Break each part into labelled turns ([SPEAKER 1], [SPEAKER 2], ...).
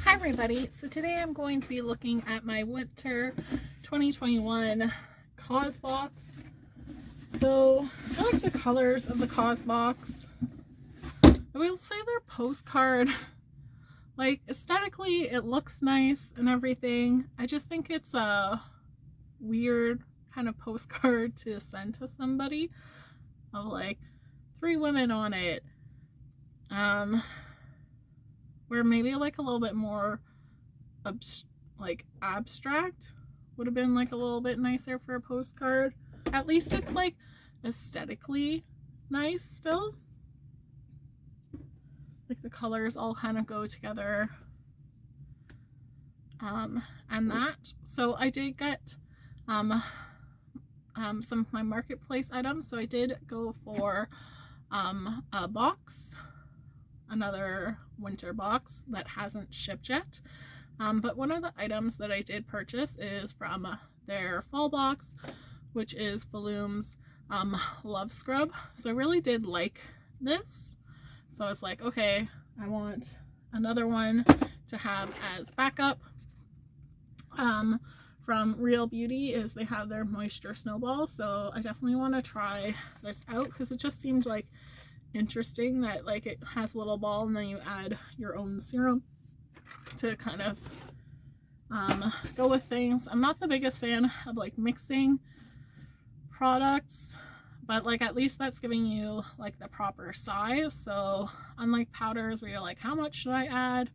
[SPEAKER 1] Hi everybody, so today I'm going to be looking at my winter 2021 Causebox. So I like the colors of the Causebox. I will say they're postcard. Like aesthetically it looks nice and everything. I just think it's a weird kind of postcard to send to somebody of like 3 women on it. Where maybe like a little bit more abstract would have been like a little bit nicer for a postcard. At least it's like aesthetically nice still. Like the colors all kind of go together. And that. So I did get some of my marketplace items. So I did go for a box, another winter box that hasn't shipped yet. But one of the items that I did purchase is from their fall box, which is Faloom's Love Scrub. So I really did like this. So I was like, okay, I want another one to have as backup. From Real Beauty is they have their Moisture Snowball. So I definitely want to try this out because it just seemed like interesting that like it has a little ball and then you add your own serum to kind of go with things. I'm not the biggest fan of like mixing products, but like at least that's giving you like the proper size. So unlike powders where you're like, how much should I add?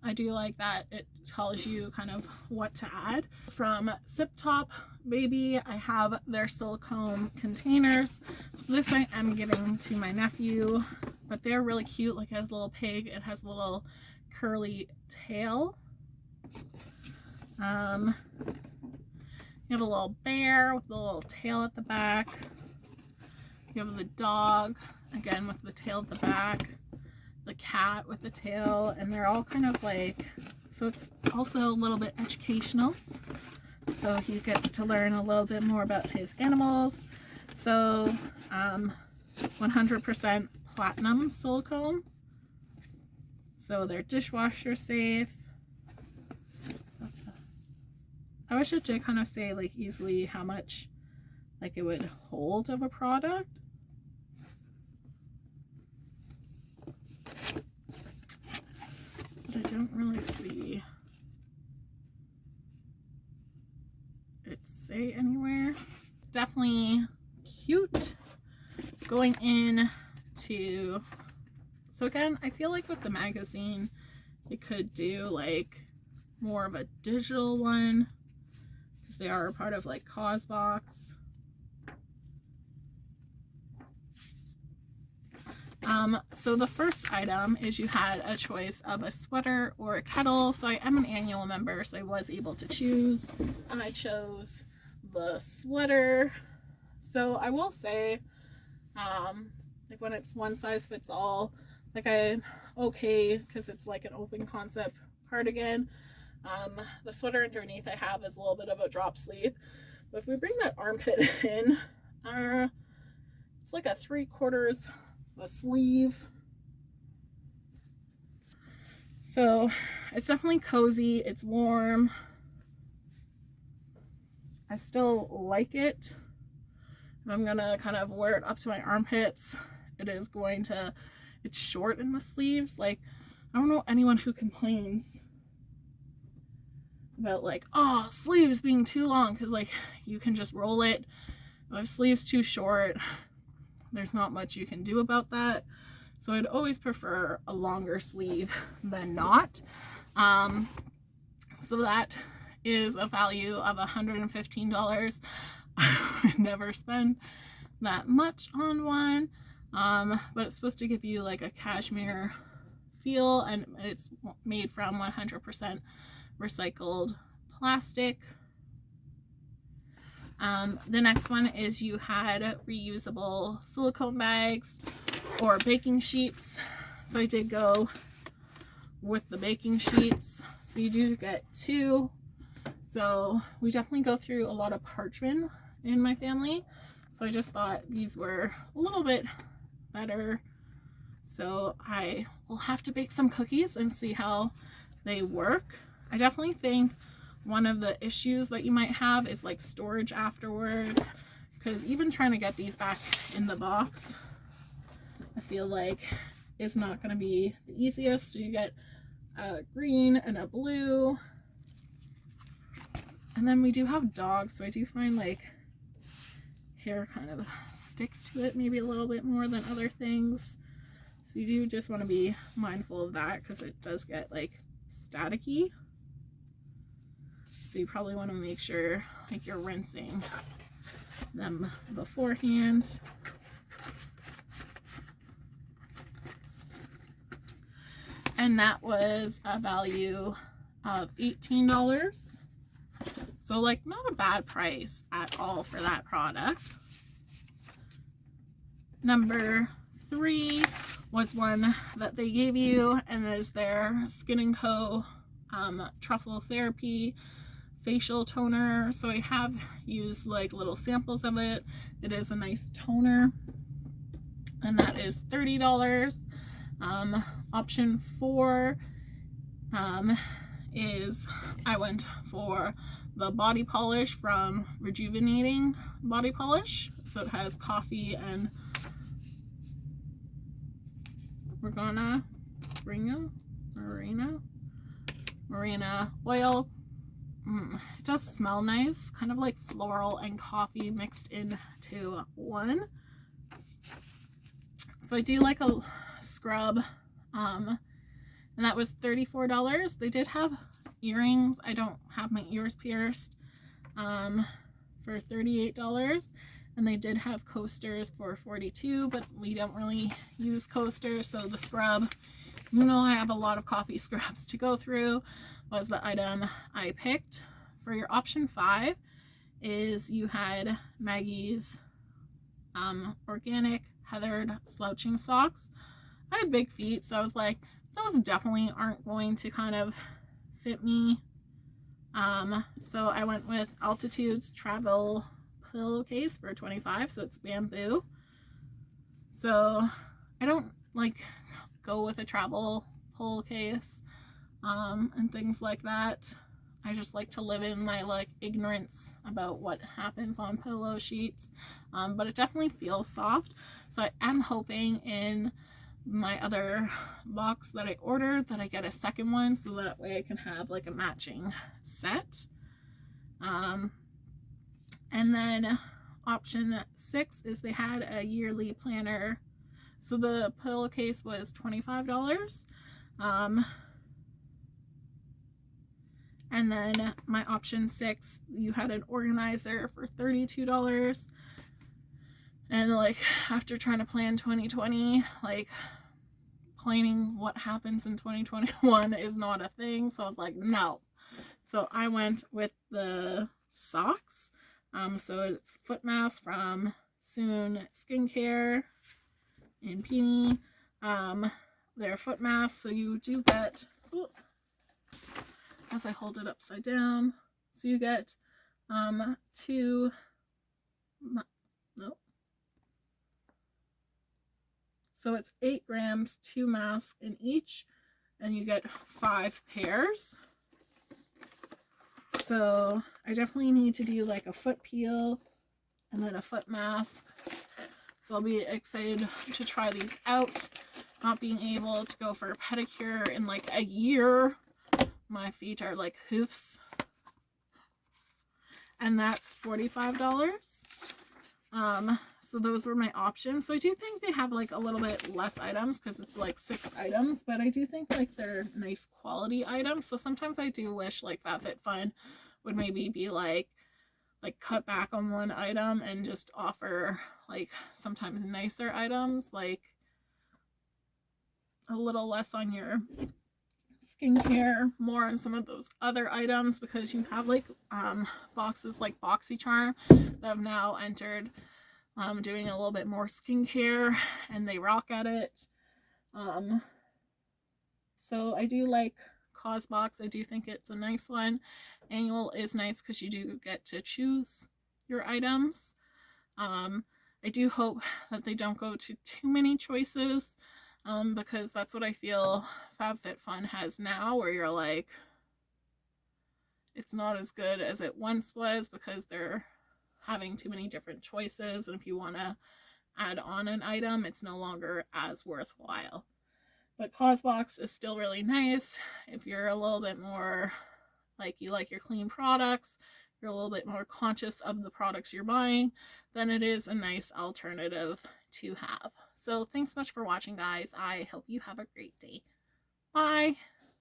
[SPEAKER 1] I do like that it tells you kind of what to add. From Zip Top Baby, I have their silicone containers. So this I am giving to my nephew, but they're really cute. Like it has a little pig, it has a little curly tail. You have a little bear with a little tail at the back. You have the dog, again with the tail at the back. The cat with the tail, and they're all kind of like, so it's also a little bit educational. So he gets to learn a little bit more about his animals. So 100% platinum silicone. So they're dishwasher safe. I wish it did kind of say like easily how much like it would hold of a product. But I don't really see it say anywhere. Definitely cute. Going in to, so again, I feel like with the magazine, it could do like more of a digital one because they are a part of like Causebox. So the first item is you had a choice of a sweater or a kettle. So I am an annual member, so I was able to choose. And I chose the sweater. So I will say, like when it's one size fits all, like okay, because it's like an open concept cardigan. The sweater underneath I have is a little bit of a drop sleeve. But if we bring that armpit in, it's like a 3/4 a sleeve. So it's definitely cozy, it's warm. I still like it. If I'm gonna kind of wear it up to my armpits, it's short in the sleeves. Like I don't know anyone who complains about like, oh, sleeves being too long, because like you can just roll it. If sleeves too short, there's not much you can do about that. So I'd always prefer a longer sleeve than not. So that is a value of $115. I would never spend that much on one. But it's supposed to give you like a cashmere feel, and it's made from 100% recycled plastic. The next one is you had reusable silicone bags or baking sheets. So I did go with the baking sheets. So you do get 2. So we definitely go through a lot of parchment in my family. So I just thought these were a little bit better. So I will have to bake some cookies and see how they work. I definitely think one of the issues that you might have is like storage afterwards, because even trying to get these back in the box, I feel like is not going to be the easiest. So you get a green and a blue, and then we do have dogs, so I do find like hair kind of sticks to it maybe a little bit more than other things, so you do just want to be mindful of that because it does get like staticky. So you probably want to make sure like you're rinsing them beforehand. And that was a value of $18. So like not a bad price at all for that product. Number 3 was one that they gave you, and it is their Skin & Co. Truffle Therapy facial toner. So I have used like little samples of it. It is a nice toner, and that is $30. Option 4 is I went for the body polish from Rejuvenating Body Polish. So it has coffee and Morena oil. It does smell nice, kind of like floral and coffee mixed into one. So I do like a scrub, and that was $34. They did have earrings. I don't have my ears pierced, for $38, and they did have coasters for $42, but we don't really use coasters, so the scrub, you know, I have a lot of coffee scrubs to go through, was the item I picked. For your option 5 is you had Maggie's organic heathered slouching socks. I have big feet, so I was like, those definitely aren't going to kind of fit me. So I went with Altitude's travel pillowcase for $25, so it's bamboo. So I don't like go with a travel pillowcase and things like that. I just like to live in my like ignorance about what happens on pillow sheets, but it definitely feels soft. So I am hoping in my other box that I ordered that I get a second one, so that way I can have like a matching set. And then option 6 is they had a yearly planner. So the pillowcase was $25. And then my option 6, you had an organizer for $32. And like after trying to plan 2020, like planning what happens in 2021 is not a thing. So I was like, no. So I went with the socks. So it's foot masks from Soon Skincare in Peony. They're foot masks, so you do get, as I hold it upside down, so you get 2, no, so it's 8 grams, 2 masks in each, and you get 5 pairs. So I definitely need to do like a foot peel and then a foot mask. So I'll be excited to try these out. Not being able to go for a pedicure in like a year. My feet are like hoofs. And that's $45. So those were my options. So I do think they have like a little bit less items because it's like 6 items, but I do think like they're nice quality items. So sometimes I do wish like FabFitFun would maybe be like cut back on one item and just offer like sometimes nicer items, like a little less on your skincare, more on some of those other items, because you have like boxes like BoxyCharm that have now entered doing a little bit more skincare, and they rock at it. So I do like Causebox. I do think it's a nice one. Annual is nice because you do get to choose your items. I do hope that they don't go to too many choices, because that's what I feel FabFitFun has now, where you're like, it's not as good as it once was because they're having too many different choices, and if you want to add on an item, it's no longer as worthwhile. But Causebox is still really nice if you're a little bit more like you like your clean products, you're a little bit more conscious of the products you're buying, then it is a nice alternative to have. So thanks so much for watching, guys. I hope you have a great day. Bye.